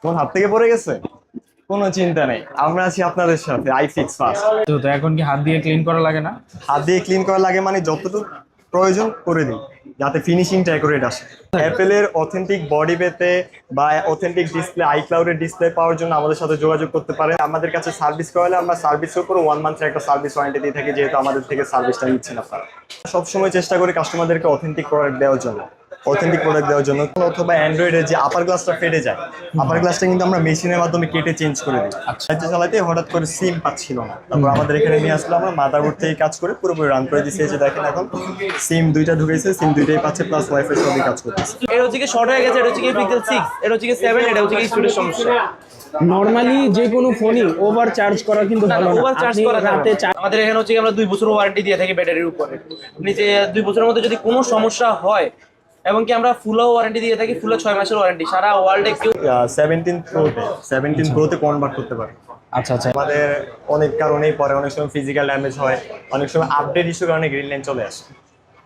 কোন হাত থেকে পড়ে গেছে? কোনো চিন্তা নেই, আমরা আছি আপনাদের সাথে। আইফিক্স ফাস্ট। তো এখন কি হাত দিয়ে ক্লিন করা লাগে না? হাত দিয়ে ক্লিন করা লাগে মানে যতটুকু প্রয়োজন করে দিই, যাতে ফিনিশিংটা অ্যাকুরেট আসে। অ্যাপেলের অথেন্টিক বডি পেতে বা অথেন্টিক ডিসপ্লে, আইক্লাউডের ডিসপ্লে পাওয়ার জন্য আমাদের সাথে যোগাযোগ করতে পারেন। আমাদের কাছে সার্ভিস করালে আমরা সার্ভিসের উপর 1 মান্থের একটা সার্ভিস ওয়ারেন্টি দিয়ে থাকি, যেহেতু আমাদের থেকে সার্ভিসটা নিচ্ছেন আপনারা। সবসময় চেষ্টা করি কাস্টমারদেরকে অথেন্টিক প্রোডাক্ট দেওয়ার জন্য, অথবা অ্যান্ড্রয়েডের যে আপার গ্লাসটা ফেটে যায়, আপার গ্লাসটা কিন্তু আমরা মেশিনের মাধ্যমে কেটে চেঞ্জ করে দিই। আচ্ছা, চালাতে হঠাৎ করে সিম পাচ্ছিল না, তারপর আমাদের এখানে নিয়ে আসলো, আমরা মাদারবোর্ড থেকে কাজ করে পুরোপুরি রান করে দিচ্ছি। এই যে দেখেন, এখন সিম দুইটা ঢুকেছে, সিম দুইটাই পাচ্ছে, প্লাস ওয়াইফাই সবই কাজ করতেছে। এটা হচ্ছে কি শর্ট হয়ে গেছে, এটা হচ্ছে কি পিক্সেল 6, এটা হচ্ছে কি 7, এটা হচ্ছে কি স্টুডেন্ট সমস্যা। নরমালি যে কোনো ফোনই ওভার চার্জ করা কিন্তু ভালো না। ওভার চার্জ আপনি করা রাতে আমাদের এখানে হচ্ছে কি আমরা 2 বছর ওয়ারেন্টি দিয়ে থাকি ব্যাটারির উপরে। নিচে 2 বছরের মধ্যে যদি কোনো সমস্যা হয়, এবং কি আমরা ফুল ওয়ারেন্টি দিয়ে থাকি, ফুল 6 মাসের ওয়ারেন্টি সারা ওয়ার্ল্ডে। কেউ 17 প্রোতে কনভার্ট করতে পারে। আচ্ছা আচ্ছা। আমাদের অনেক কারণেই পরে, অনেক সময় ফিজিক্যাল ড্যামেজ হয়, অনেক সময় আপডেট ইস্যুর কারণে গ্রিন লাইন চলে আসে।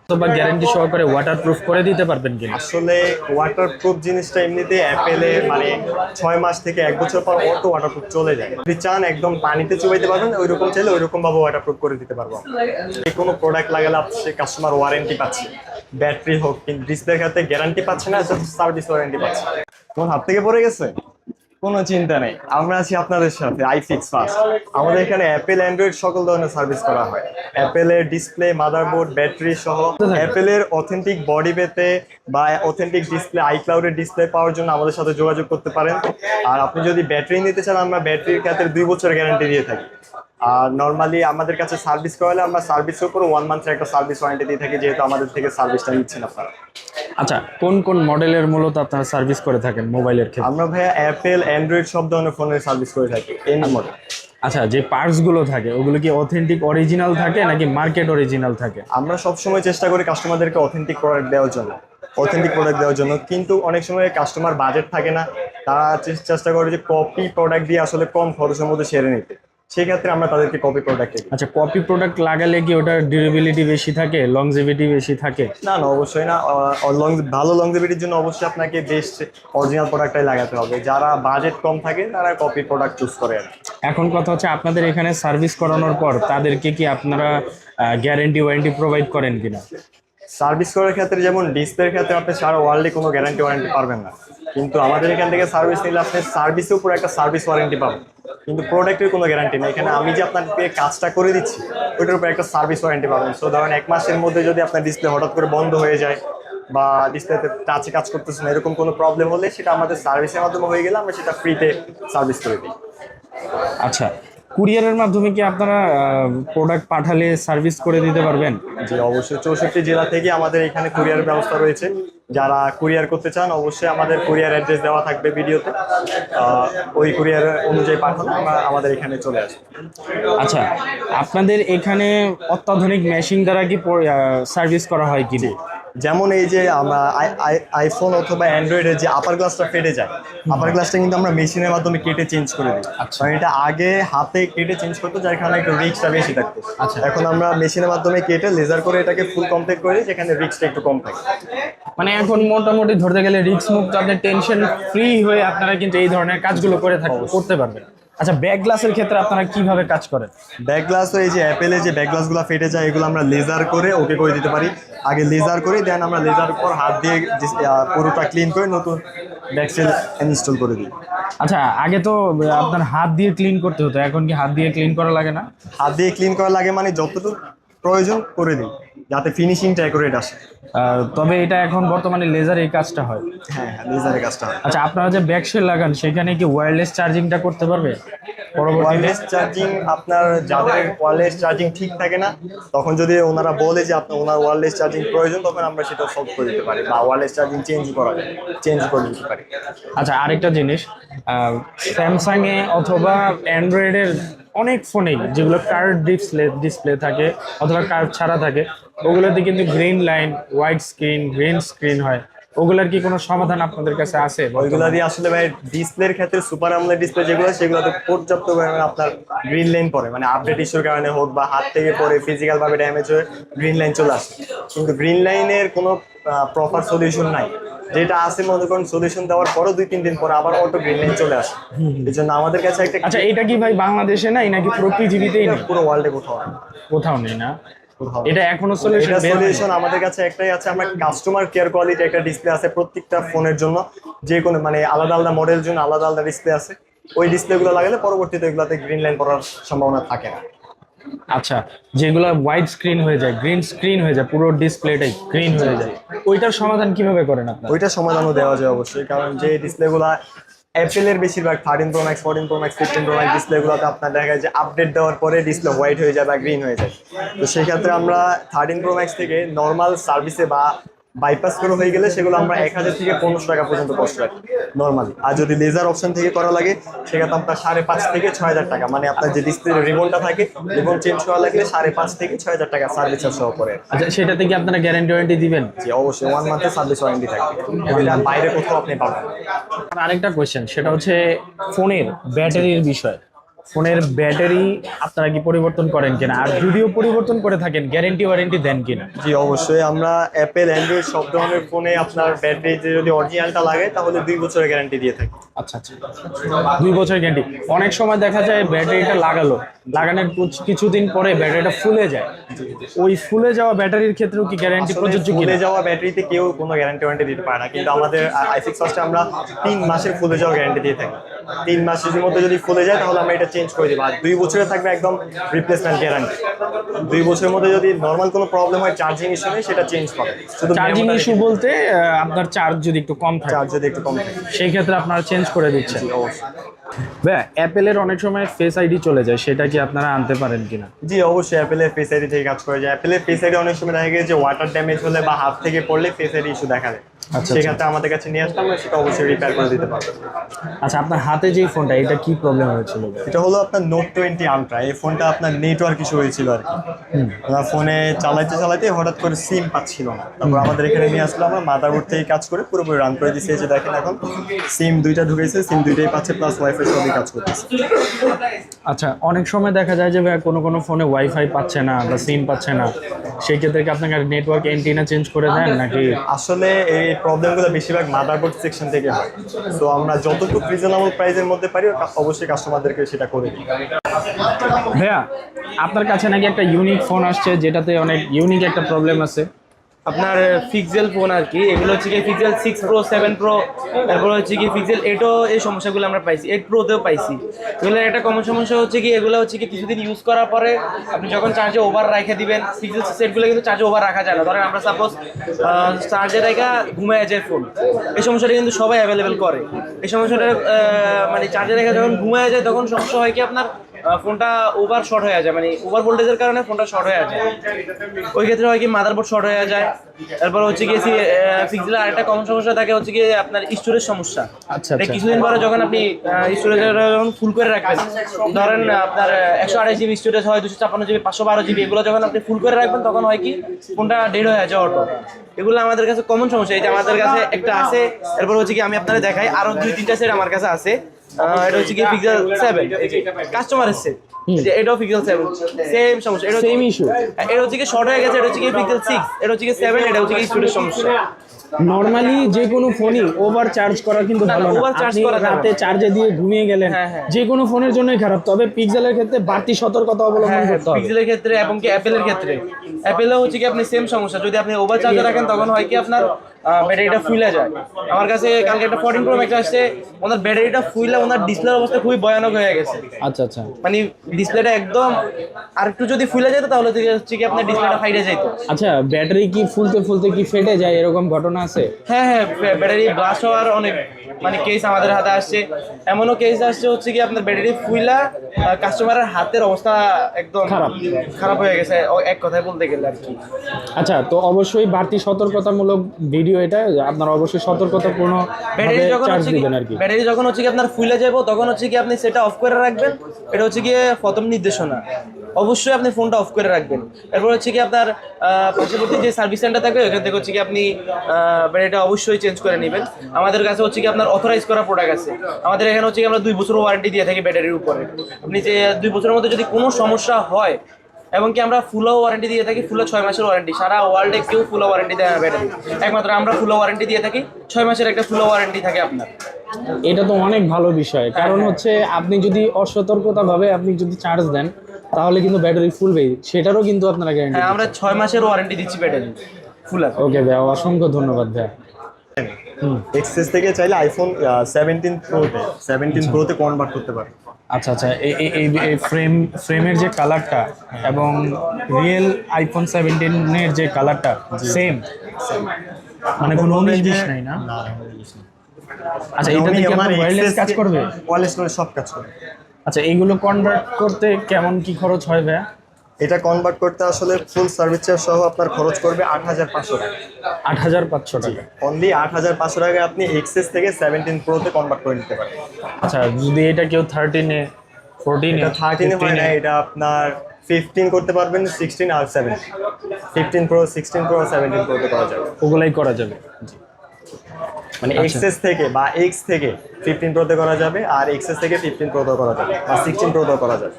অথবা গ্যারান্টি সহকারে ওয়াটারপ্রুফ করে দিতে পারবেন কিনা? আসলে ওয়াটারপ্রুফ জিনিসটা এমনিতে অ্যাপেলে মানে 6 মাস থেকে 1 বছর পর অটো ওয়াটারপ্রুফ চলে যায়। যদি চান একদম পানিতে চুবাইতে পারবেন, ওইরকম চাইলে ওইরকম ভাবে ওয়াটারপ্রুফ করে দিতে পারবো। যে কোনো প্রোডাক্ট লাগালে সে কাস্টমার ওয়ারেন্টি পাচ্ছে, ব্যাটারি হোক, কিন্তু ডিসপ্লের ক্ষেত্রে গ্যারান্টি পাচ্ছে না, সার্ভিস ওয়ারেন্টি পাচ্ছে। কোন হাত থেকে পড়ে গেছে? কোনো চিন্তা নেই, আমরা আছি আপনাদের সাথে। আইফিক্স ফাস্ট। আমাদের এখানে অ্যাপেল, অ্যান্ড্রয়েড সকল ধরনের সার্ভিস করা হয়। অ্যাপেলের ডিসপ্লে, মাদারবোর্ড, ব্যাটারি সহ। অ্যাপেলের অথেন্টিক বডি পেতে বা অথেন্টিক ডিসপ্লে, আইক্লাউডের ডিসপ্লে পাওয়ার জন্য আমাদের সাথে যোগাযোগ করতে পারেন। আর আপনি যদি ব্যাটারি নিতে চান, আমরা ব্যাটারির ক্ষেত্রে 2 বছরের গ্যারান্টি দিয়ে থাকি। আর নর্মালি আমাদের কাছে সার্ভিস করালে আমরা সার্ভিসের উপর 1 মান্থের একটা সার্ভিস ওয়ারেন্টি দিয়ে থাকি, যেহেতু আমাদের থেকে সার্ভিসটা নিচ্ছেন আপনারা। আচ্ছা, কোন কোন মডেলের মূলত আপনারা সার্ভিস করে থাকেন মোবাইলের ক্ষেত্রে? আমরা ভাইয়া অ্যাপেল, অ্যান্ড্রয়েড সব ধরনের ফোনের সার্ভিস করে থাকি, এনি মডেল। আচ্ছা, যে পার্টস গুলো থাকে ওগুলো কি অথেন্টিক অরিজিনাল থাকে নাকি মার্কেট অরিজিনাল থাকে? আমরা সবসময় চেষ্টা করি কাস্টমারদেরকে অথেন্টিক প্রোডাক্ট দেওয়ার জন্য, কিন্তু অনেক সময় কাস্টমার বাজেট থাকে না, তারা চেষ্টা করে যে কপি প্রোডাক্ট দিয়ে আসলে কম খরচের মধ্যে সেরে নিতে। সেই ক্ষেত্রে আমরা তাদেরকে কপি প্রোডাক্ট দিই। আচ্ছা, কপি প্রোডাক্ট লাগালে কি ওটার ডিউরেবিলিটি বেশি থাকে, লংজিভিটি বেশি থাকে? না না, অবশ্যই না। ভালো লংজিভিটির জন্য অবশ্যই আপনাকে বেস্ট অরিজিনাল প্রোডাক্টটাই লাগাতে হবে। যারা বাজেট কম থাকে তারা কপি প্রোডাক্ট চুজ করে। এখন কথা হচ্ছে, আপনাদের এখানে সার্ভিস করানোর পর তাদেরকে কি আপনারা গ্যারান্টি ওয়ারেন্টি প্রোভাইড করেন কিনা? সার্ভিস করার ক্ষেত্রে যেমন ডিসপ্লের ক্ষেত্রে আপনি সারা ওয়ার্ল্ডে কোনো গ্যারান্টি ওয়ারেন্টি পারবেন না, কিন্তু আমাদের এখান থেকে সার্ভিস নিলে আপনি সার্ভিসের উপর একটা সার্ভিস ওয়ারেন্টি পাবেন, কিন্তু প্রোডাক্টের কোনো গ্যারান্টি নেই। এখানে আমি যে আপনাকে কাজটা করে দিচ্ছি ওইটার উপর একটা সার্ভিস ওয়ারেন্টি পাবেন। সো ধরেন 1 মাসের মধ্যে যদি আপনার ডিসপ্লে হঠাৎ করে বন্ধ হয়ে যায় বা ডিসপ্লেতে টাচে কাজ করতেছে না, এরকম কোনো প্রবলেম হলে সেটা আমাদের সার্ভিসের মাধ্যমে হয়ে গেলে আমরা সেটা ফ্রিতে সার্ভিস করে দিই। আচ্ছা, কুরিয়ারের মাধ্যমে কি আপনারা প্রোডাক্ট পাঠালে সার্ভিস করে দিতে পারবেন? জি অবশ্যই, 64 জেলা থেকে আমাদের এখানে কুরিয়ার ব্যবস্থা রয়েছে। যারা কুরিয়ার করতে চান অবশ্যই আমাদের কুরিয়ার অ্যাড্রেস দেওয়া থাকবে ভিডিওতে, ওই কুরিয়ার অনুযায়ী পাঠানো আমরা আমাদের এখানে চলে আসবে। আচ্ছা, আপনাদের এখানে অত্যাধুনিক মেশিন দ্বারা কি সার্ভিস করা হয় কি? যেমন এই যে আমরা আইফোন অথবা অ্যান্ড্রয়েডের যে আপার গ্লাসটা ফেটে যায়, আপার গ্লাসটা কিন্তু আমরা মেশিনের মাধ্যমে কেটে চেঞ্জ করে দিই। কারণ এটা আগে হাতে কেটে চেঞ্জ করতো, যার কারণে একটু রিস্কটা বেশি থাকতো। আচ্ছা, এখন আমরা মেশিনের মাধ্যমে কেটে লেজার করে এটাকে ফুল কমপ্লিট করে দিই, যেখানে রিস্কটা একটু কম থাকে। মানে এখন মোটামুটি ধরতে গেলে রিস্ক মুক্ত, আপনি টেনশন ফ্রি হয়ে আপনারা কিন্তু এই ধরনের কাজগুলো করতে পারবেন। আচ্ছা, ব্যাক গ্লাসের ক্ষেত্রে আপনারা কিভাবে কাজ করেন? ব্যাক গ্লাস, এই যে অ্যাপেলে যে ব্যাক গ্লাসগুলো ফেটে যায় এগুলো আমরা লেজার করে ওকে করে দিতে পারি। আগে লেজার করে দেন, আমরা লেজার পর হাত দিয়ে পুরোটা ক্লিন করে নতুন ব্যাক সেল ইনস্টল করে দিই। আচ্ছা, আগে তো আপনার হাত দিয়ে ক্লিন করতে হতো, এখন কি হাত দিয়ে ক্লিন করা লাগে না? হাত দিয়ে ক্লিন করা লাগে মানে যতটুকু প্রয়োজন করে দিই, যাতে ফিনিশিংটা অ্যাকুরেট আসে। তবে এটা এখন বর্তমানে লেজার এই কাজটা হয়। হ্যাঁ হ্যাঁ, লেজারের কাজটা হয়। আচ্ছা, আপনারা যে ব্যাক শেল লাগান সেখানে কি ওয়্যারলেস চার্জিংটা করতে পারবে পরবর্তীতে? ওয়্যারলেস চার্জিং, আপনার যাদের ওয়্যারলেস চার্জিং ঠিক থাকে না, তখন যদি ওনারা বলে যে ওনার ওয়্যারলেস চার্জিং প্রয়োজন, তখন আমরা সেটা সলভ করে দিতে পারি, বা ওয়্যারলেস চার্জিং চেঞ্জ করে দিতে পারি। আচ্ছা, আরেকটা জিনিস, স্যামসাং এ অথবা অ্যান্ড্রয়েডের অনেক ফোনেই যেগুলো কার্ভ ডিসপ্লে থাকে অথবা কার্ভ ছাড়া থাকে, ওগুলোতে কিন্তু green line, white screen, green screen হয়। ওগুলার কি কোনো সমাধান আপনাদের কাছে আছে? ওইগুলা দিয়ে আসলে ভাই ডিসপ্লের ক্ষেত্রে সুপার আমোলেড ডিসপ্লে যেগুলো, সেগুলোতে পর্যাপ্ত পরিমাণে আপনার গ্রিন লাইন পড়ে, মানে আপডেট ইস্যুর কারণে হোক বা হাত থেকে পড়ে ফিজিক্যাল ভাবে ড্যামেজ হয়ে গ্রিন লাইন চলে আসে, কিন্তু গ্রিন লাইনের কোনো প্রপার সলিউশন নাই। যেটা আছে মনে করেন সলিউশন দেওয়ার পরও 2-3 দিন পরে আবার অটো গ্রিন লাইন চলে আসে। এই জন্য আমাদের কাছে একটা আচ্ছা, এটা কি ভাই বাংলাদেশে নাই নাকি পুরো পৃথিবীতেই নেই? পুরো ওয়ার্ল্ডে কোথাও না। কোথাও নেই না? কোথাও না। এটা এখনো সলিউশন এটা সলিউশন আমাদের কাছে একটাই আছে, আমরা কাস্টমার কেয়ার কোয়ালিটি একটা ডিসপ্লে আছে প্রত্যেকটা ফোনের জন্য, যে কোনো মানে আলাদা আলাদা মডেলের জন্য আলাদা আলাদা ডিসপ্লে আছে। ওই ডিসপ্লেগুলো লাগালে পরবর্তীতে এগুলাতে গ্রিন লাইন পড়ার সম্ভাবনা থাকে না। আচ্ছা, যেগুলো হোয়াইট স্ক্রিন হয়ে যায়, গ্রিন স্ক্রিন হয়ে যায়, পুরো ডিসপ্লেটাই গ্রিন হয়ে যায়, ওইটার সমাধান কিভাবে করেন আপনারা? ওইটা সমাধানও দেওয়া যায় অবশ্যই, কারণ যে ডিসপ্লেগুলো অ্যাপেলের বেশিরভাগ 13 Pro Max, 14 Pro Max, 15 Pro Max ডিসপ্লেগুলোতে আপনার দেখা যায় যে আপডেট দেওয়ার পরে ডিসপ্লে হোয়াইট হয়ে যায় বা গ্রিন হয়ে যায়। তো সেই ক্ষেত্রে আমরা 13 Pro Max থেকে নর্মাল সার্ভিসে বা বাইপাস করে হয়ে গেলে সেগুলো আমরা 1000 থেকে 1500 টাকা পর্যন্ত কষ্ট রাখি নর্মালি। আর যদি লেজার অপশন থেকে করা লাগে সেক্ষেত্রে আপনার 5.5 থেকে 6000 টাকা, মানে আপনার যে ডিসপ্লে রিবনটা থাকে রিবন চেঞ্জ করা লাগলে 5.5 থেকে 6000 টাকা সার্ভিস সহ করে। আচ্ছা, সেটাতে কি আপনারা গ্যারান্টি ওয়ারেন্টি দিবেন? জি অবশ্যই, 1 মান্থের সার্ভিস ওয়ারেন্টি থাকবে, এটা বাইরে কোথাও আপনি পাবেন। আর আরেকটা কোয়েশ্চেন, সেটা হচ্ছে ফোনের ব্যাটারির বিষয়। ফোনের ব্যাটারি আপনারা কি পরিবর্তন করেন কিনা, আর যদিও পরিবর্তন করে থাকেন গ্যারান্টি ওয়ারেন্টি দেন কিনা? জি অবশ্যই, আমরা অ্যাপেল অ্যান্ড্রয়েড সব ধরনের ফোনে আপনার ব্যাটারি যদি অরিজিনালটা লাগে তাহলে 2 বছরের গ্যারান্টি দিয়ে থাকি। আচ্ছা আচ্ছা, 2 বছর গ্যারান্টি। অনেক সময় দেখা যায় ব্যাটারিটা লাগানোর কিছুদিন পরে ব্যাটারিটা ফুলে যায়, ওই ফুলে যাওয়া ব্যাটারির ক্ষেত্রেও কি গ্যারান্টি প্রযোজ্য ফুলে কিনা? যাওয়া ব্যাটারিতে কেউ কোনো গ্যারান্টি ওয়ারেন্টি দিতে পারে না, কিন্তু আমাদের i6 ফার্স্টে আমরা 3 মাসের ফুলে যাওয়া গ্যারান্টি দিয়ে থাকি। 3 মাসের মধ্যে যদি ফুলে যায় তাহলে আমরা এটা চেঞ্জ করে দিব, আর 2 বছরে থাকবে একদম রিপ্লেসমেন্ট গ্যারান্টি। 2 বছরের মধ্যে যদি নর্মাল কোনো প্রবলেম হয়, চার্জিং ইস্যু নেই, সেটা চেঞ্জ পাবে। শুধু চার্জিং ইস্যু বলতে আপনার চার্জ যদি একটু কম থাকে, চার্জ যদি একটু কম থাকে সেই ক্ষেত্রে আপনারা চেঞ্জ করে দিচ্ছেন? অবশ্যই। ভাই, অ্যাপেলের অনেক সময় ফেস আইডি চলে যায়, সেটা কি আপনারা আনতে পারেন কিনা? জি অবশ্যই, অ্যাপেলের ফেস আইডি থেকে কাজ করে যায়। অ্যাপেলের ফেস আইডি অনেক সময় দেখা গেছে যে ওয়াটার ড্যামেজ হলে বা হাত থেকে পড়লে ফেস আইডি ইস্যু দেখা যায়। আচ্ছা, সেক্ষেত্রে আমাদের কাছে নিয়ে আসলে আমরা সেটা অবশ্যই রিপেয়ার করে দিতে পারবো। আচ্ছা, আপনার হাতে যে ফোনটা, এটা কি প্রবলেম হয়েছিল? এটা হলো আপনার নোট 20 আলট্রা। এই ফোনটা আপনার নেটওয়ার্ক ইস্যু হয়েছিল আর কি। আমরা ফোনে চালাইতে চালাইতে হঠাৎ করে সিম পাচ্ছিল না, তারপর আমাদের এখানে নিয়ে আসলো, আমরা মাদারবোর্ড থেকে কাজ করে পুরোপুরি রান করে দিচ্ছি। এই যে দেখেন এখন সিম 2টা ঢুকেছে, সিম 2টাই পাচ্ছে, প্লাস ওয়াইফাই সবই কাজ করতেছে। আচ্ছা, অনেক সময় দেখা যায় যে ভাই কোনো ফোনে ওয়াইফাই পাচ্ছে না বা সিম পাচ্ছে না, সেই ক্ষেত্রে কি আপনাকে নেটওয়ার্ক এন্টিনা চেঞ্জ করে দেন নাকি? আসলে এই প্রবলেমগুলো বেশিরভাগ মাদারবোর্ড সেকশন থেকে হয়। সো আমরা যতটুকু রিজনেবল প্রাইসের মধ্যে পারি অবশ্যই কাস্টমারদেরকে সেটা করে দিই। ভাইয়া, আপনার কাছে নাকি একটা ইউনিক ফোন আসছে, যেটাতে অনেক ইউনিক একটা প্রবলেম আছে? আপনার পিক্সেল ফোন আর কি, এগুলো হচ্ছে কি পিক্সেল 6 Pro, 7 Pro, তারপর হচ্ছে কি পিক্সেল 8ও এই সমস্যাগুলো আমরা পাইছি, 8 Proতেও পাইছি। এগুলোর একটা কমন সমস্যা হচ্ছে কি, এগুলো হচ্ছে কি কিছুদিন ইউজ করার পরে আপনি যখন চার্জে ওভার রেখে দিবেন, পিক্সেল সেটগুলো কিন্তু চার্জে ওভার রাখা যায় না। ধরেন আমরা সাপোজ চার্জে রেখা ঘুমায় যায় ফোন, এই সমস্যাটা কিন্তু সবাই অ্যাভেলেবেল করে। এই সমস্যাটা মানে চার্জে রেখা যখন ঘুমায় যায় তখন সমস্যা হয় কি আপনার ফোনটা ওভার শর্ট হয়ে যায়, মানে ওভার ভোল্টেজের কারণে ফোনটা শর্ট হয়ে যায়। ওই ক্ষেত্রে হয় কি মাদারবোর্ড শর্ট হয়ে যায়। তারপর হচ্ছে কি পিক্সেলের আরেকটা কমন সমস্যা থাকে হচ্ছে কি আপনার স্টোরেজ সমস্যা। আচ্ছা, কিছুদিন পরে যখন আপনি স্টোরেজ যখন ফুল করে রাখবেন, ধরেন আপনার 128 GB স্টোরেজ হয়, 256 GB, 512 GB, এগুলো যখন আপনি ফুল করে রাখবেন তখন হয় কি ফোনটা ডেড হয়ে যায় অটো। এগুলো আমাদের কাছে কমন সমস্যা। এই যে আমাদের কাছে একটা আছে, এরপর হচ্ছে কি আমি আপনাদের দেখাই, আরো 2-3টা সেট আমার কাছে আছে। এটা হচ্ছে কি পিক্সেল 7, এই যে কাস্টমারের সেট, এটাও পিক্সেল 7, সেম সমস্যা, এটা সেম ইস্যু। এটা হচ্ছে কি শর্ট হয়ে গেছে, এটা হচ্ছে কি পিক্সেল 6, এটা হচ্ছে কি 7, এটা হচ্ছে কি স্টোরেজ সমস্যা। নরমালি যে কোনো ফোনই ওভার চার্জ করা কিন্তু ভালো না। ওভার চার্জ আপনি করা রাতে চার্জে দিয়ে ঘুমিয়ে গেলেন, যে কোনো ফোনের জন্যই খারাপ। তবে পিক্সেলের ক্ষেত্রে বাড়তি সতর্কতা অবলম্বন করতে হবে। পিক্সেলের ক্ষেত্রে এবং কি অ্যাপেলের ক্ষেত্রে, অ্যাপেলেও হচ্ছে কি আপনি সেম সমস্যা, যদি আপনি ওভার চার্জে রাখেন তখন হয় কি আপনার ব্যাটারিটা ফুলে যায়। আমার কাছে কালকে একটা 14 Pro Max আসছে, ওনার ব্যাটারিটা ফুলে ওনার ডিসপ্লের অবস্থা খুবই ভয়ানক হয়ে গেছে। আচ্ছা আচ্ছা, মানে ডিসপ্লেটা একদম আর একটু যদি ফুলে যেত তাহলে হচ্ছে কি আপনার ডিসপ্লেটা ফাইটে যেত। আচ্ছা, ব্যাটারি কি ফুলতে ফুলতে কি ফেটে যায়, এরকম ঘটনা আছে? হ্যাঁ, ব্যাটারি ব্লাস্ট হওয়ার অনেক মানে কেস আমাদের হাতে আসছে। এমনও কেস আসছে হচ্ছে কি আপনার ব্যাটারি ফুইলা কাস্টমারের হাতের অবস্থা একদম খারাপ হয়ে গেছে, এক কথায় বলতে গেলে আর কি। আচ্ছা, তো অবশ্যই বাড়তি সতর্কতামূলক ভিডিও এটা, আপনারা অবশ্যই সতর্কতাপূর্ণ ব্যাটারি যখন চার্জ হচ্ছে কি দিবেন আর কি। ব্যাটারি যখন হচ্ছে কি আপনার ফুলে যাবো তখন হচ্ছে কি আপনি সেটা অফ করে রাখবেন। এটা হচ্ছে গিয়ে প্রথম নির্দেশনা, অবশ্যই আপনি ফোনটা অফ করে রাখবেন। এরপর হচ্ছে কি আপনার পার্শ্ববর্তী যে সার্ভিস সেন্টার থাকবে ওইখান থেকে হচ্ছে কি আপনি ব্যাটারিটা অবশ্যই চেঞ্জ করে নেবেন। আমাদের কাছে হচ্ছে কি আপনার অথরাইজ করা প্রোডাক্ট আছে। আমাদের এখানে হচ্ছে কি আমরা 2 বছর ওয়ারেন্টি দিয়ে থাকি ব্যাটারির উপরে। আপনি যে 2 বছরের মধ্যে যদি কোনো সমস্যা হয় এবং কি আমরা ফুলও ওয়ারেন্টি দিয়ে থাকি, ফুলও 6 মাসের ওয়ারেন্টি। সারা ওয়ার্ল্ডে কেউ ফুলও ওয়ারেন্টি দেয় না ব্যাটারি, একমাত্র আমরা ফুলও ওয়ারেন্টি দিয়ে থাকি। 6 মাসের একটা ফুলও ওয়ারেন্টি থাকে আপনার। এটা তো অনেক ভালো বিষয়, কারণ হচ্ছে আপনি যদি অসতর্কতা ভাবে আপনি যদি চার্জ দেন তাহলে কিন্তু ব্যাটারি ফুলবে, সেটারও কিন্তু আপনারা গ্যারান্টি। হ্যাঁ, আমরা 6 মাসের ওয়ারেন্টি দিচ্ছি ব্যাটারি ফুল। ওকে ভাই, অসংখ্য ধন্যবাদ ভাই। এক্সেস থেকে চাইলে আইফোন 17 প্রোতে কনভার্ট করতে পারে। আচ্ছা আচ্ছা, এই ফ্রেমের যে কালারটা এবং রিয়েল আইফোন 17 এর যে কালারটা সেম, মানে কোনো 19-20 নাই না? আচ্ছা, এটাতে কি আপনার ওয়্যারলেস কাজ করবে? ওয়্যারলেস করে সব কাজ করবে। আচ্ছা, এইগুলো কনভার্ট করতে কেমন কি খরচ হয় ভাই? এটা কনভার্ট করতে আসলে ফুল সার্ভিস চার্জ সহ আপনার খরচ করবে 8,500 টাকা। 8,500 টাকা? অনলি 8,500 টাকায় আপনি এক্সেস থেকে 17 প্রোতে কনভার্ট করে নিতে পারেন। আচ্ছা, যদি এটা কেউ 13-এ 14-এ এটা 13 হয় না, এটা আপনার 15 করতে পারবেন, 16 আর 17, 15 প্রো, 16 প্রো, 17 প্রোতে করা যাবে। ওগুলাই করা যাবে। মানে এক্সেস থেকে বা এক্স থেকে 15 প্রোতে করা যাবে, আর এক্সেস থেকে 15 প্রোতে করা যাবে, বা 16 প্রোতে করা যাবে।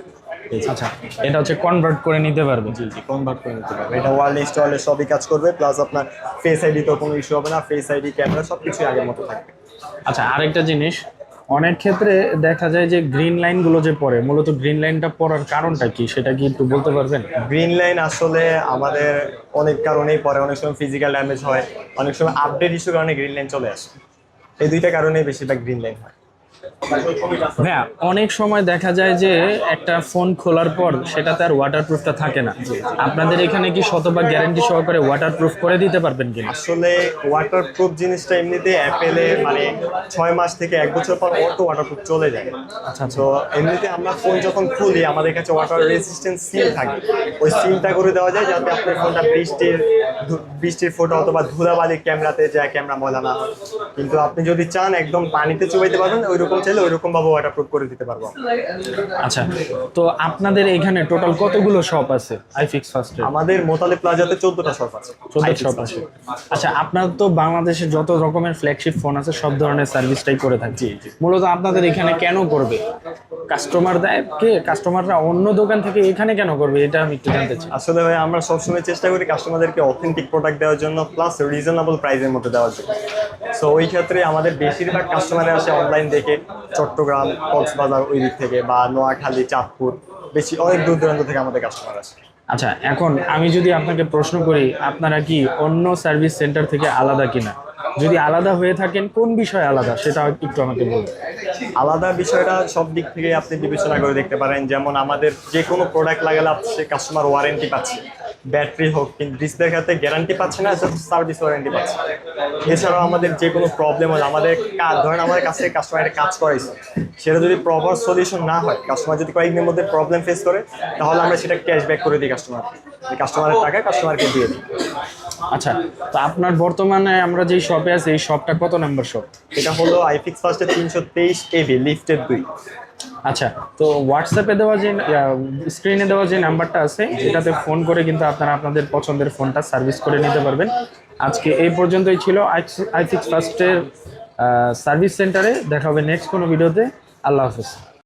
আচ্ছা, এটা হচ্ছে কনভার্ট করে নিতে পারবে? জি, কনভার্ট করে নিতে পারবে। এটা ওয়্যারলেস টয়ারলেস সবই কাজ করবে, প্লাস আপনার ফেস আইডি তো কোনো ইস্যু হবে না, ফেস আইডি ক্যামেরা সবকিছু আগের মতো থাকবে। আচ্ছা, আরেকটা জিনিস, অনেক ক্ষেত্রে দেখা যায় যে গ্রিন লাইনগুলো যে পড়ে, মূলত গ্রিন লাইনটা পড়ার কারণটা কি, সেটা কি একটু বলতে পারবেন? গ্রিন লাইন আসলে আমাদের অনেক কারণেই পড়ে। অনেক সময় ফিজিক্যাল ড্যামেজ হয়, অনেক সময় আপডেট ইস্যুর কারণে গ্রিন লাইন চলে আসে। এই দুইটা কারণেই বেশিরভাগ গ্রিন লাইন হয়। ভাইয়া, অনেক সময় দেখা যায় যে একটা ফোন খোলার পর সেটাতে আর ওয়াটারপ্রুফটা থাকে না। আপনাদের এখানে কি শতভাগ গ্যারান্টি সহকারে ওয়াটারপ্রুফ করে দিতে পারবেন কিনা? আসলে ওয়াটারপ্রুফ জিনিসটা এমনিতে অ্যাপেলে মানে 6 মাস থেকে 1 বছর পর অটো ওয়াটারপ্রুফ চলে যায়। আচ্ছা, তো এমনিতে আমরা ফোন যখন খুলি আমাদের কাছে ওয়াটার রেজিস্ট্যান্স সিল থাকে, ওই সিলটা করে দেওয়া যায় যাতে আপনার ফোনটা বৃষ্টির ফোঁটা অথবা ধুলাবালির ক্যামেরাতে যায় ক্যামেরা ময়লা না হয়। কিন্তু আপনি যদি চান একদম পানিতে চুবাইতে পারবেন, ওইরকম চাইলে ওইরকম ভাবে ওয়াটারপ্রুফ করে দিতে পারবো। আচ্ছা, তো আপনাদের এখানে টোটাল কতগুলো শপ আছে আইফিক্স ফার্স্টে? আমাদের মোতালে প্লাজাতে 14টা শপ আছে। 14 শপ আছে। আচ্ছা, আপনার তো বাংলাদেশে যত রকমের ফ্ল্যাগশিপ ফোন আছে সব ধরনের সার্ভিসটাই করে থাকি। মূলত আপনাদের এখানে কেন করবে? কাস্টমার দেয় কে? কাস্টমাররা অন্য দোকান থেকে এখানে কেন করবে, এটা আমি একটু জানতে চাই। আসলে ভাই আমরা সবসময় চেষ্টা করি কাস্টমারদেরকে অথেন্টিক প্রোডাক্ট দেওয়ার জন্য, প্লাস রিজনেবল প্রাইসের মধ্যে দেওয়ার জন্য। সো ওই ক্ষেত্রে আমাদের বেশিরভাগ কাস্টমারে আসে অনলাইন দেখে, চট্টগ্রাম, কক্সবাজার ওই দিক থেকে, বা নোয়াখালী, চাঁদপুর, বেশি অনেক দূর দূরান্ত থেকে আমাদের কাস্টমার আসে। আচ্ছা, এখন আমি যদি আপনাকে প্রশ্ন করি, আপনারা কি অন্য সার্ভিস সেন্টার থেকে আলাদা কিনা? যদি আলাদা হয়ে থাকেন, কোন বিষয়ে আলাদা সেটা একটু আমাকে বলুন। আলাদা বিষয়টা সব দিক থেকে আপনি বিবেচনা করে দেখতে পারেন। যেমন আমাদের যে কোনো প্রোডাক্ট লাগালে সে কাস্টমার ওয়ারেন্টি পাচ্ছে, ব্যাটারি হোক, কিন্তু ডিসপ্লের ক্ষেত্রে গ্যারান্টি পাচ্ছে না, সার্ভিস ওয়ারেন্টি পাচ্ছে। এছাড়াও আমাদের যে কোনো প্রবলেম হলে আমাদের ধরেন আমাদের কাছে কাস্টমার কাজ করাইছে, সেটা যদি প্রপার সলিউশন না হয়, কাস্টমার যদি কয়েকদিনের মধ্যে প্রবলেম ফেস করে, তাহলে আমরা সেটা ক্যাশব্যাক করে দিই কাস্টমারের টাকা কাস্টমারকে দিয়ে দিই। আচ্ছা, তো আপনার বর্তমানে আমরা যেই শপে আছি, এই শপটা কত নাম্বার শপ? এটা হলো আইফিক্স ফার্স্টে 323 AB লিফটেড 2। আচ্ছা, তো হোয়াটসঅ্যাপে দেওয়া যে স্ক্রিনে দেওয়া যে নাম্বারটা আছে, এটাতে ফোন করে কিন্তু আপনারা আপনাদের পছন্দের ফোনটা সার্ভিস করে নিতে পারবেন। আজকে এই পর্যন্তই ছিল আইফিক্স ফার্স্টের সার্ভিস সেন্টারে। দেখা হবে নেক্সট কোনো ভিডিওতে। আল্লাহ হাফেজ।